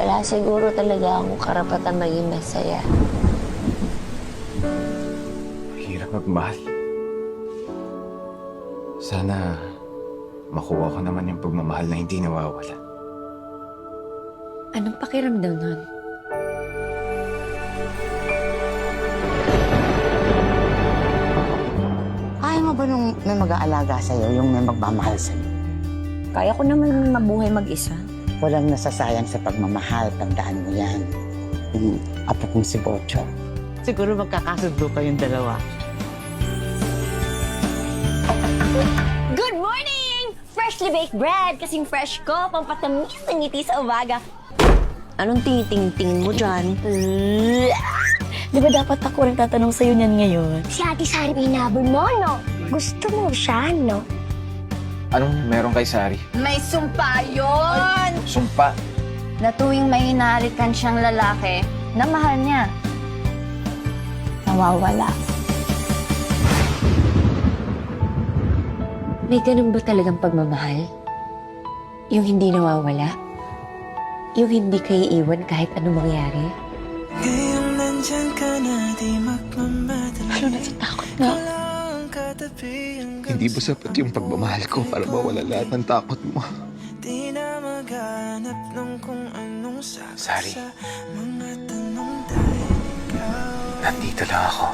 wala siguro talaga akong karapatan maging masaya. Hirap magmahal. Sana makuha ko naman yung pagmamahal na hindi nawawala. Anong pakiramdam nun? Kaya mo ba nung may mag-aalaga sa'yo, yung may magmamahal sa'yo? Kaya ko naman mabuhay mag-isa. Walang nasasayang sa pagmamahal, tandaan mo yan. Yung apo kong si Bocho. Siguro magkakasundo kayong dalawa. Good morning! Freshly baked bread! Kasing fresh ko, pampatamis ng ngiti sa umaga. Anong titing-ting mo dyan? Di ba dapat ako rin tatanong sa'yo niyan ngayon? Si Ate Sari pinabol mo, no? Gusto mo siya, no? Anong meron kay Sari? May sumpa yun! Sumpa. Na tuwing may hinahalikan siyang lalaki na mahal niya, nawawala. May ganun ba talagang pagmamahal? Yung hindi nawawala? Yung hindi kayo iiwan kahit anong mangyari? Ngayong nandyan ka na, di magmamadali. Ano, natatakot nga. Hindi ba sapat yung pagmamahal ko para mawala lahat ng takot mo? Di na maghanap ng kung anong sagot Sari. sa mga tanong dahil ikaw Nandito lang ako.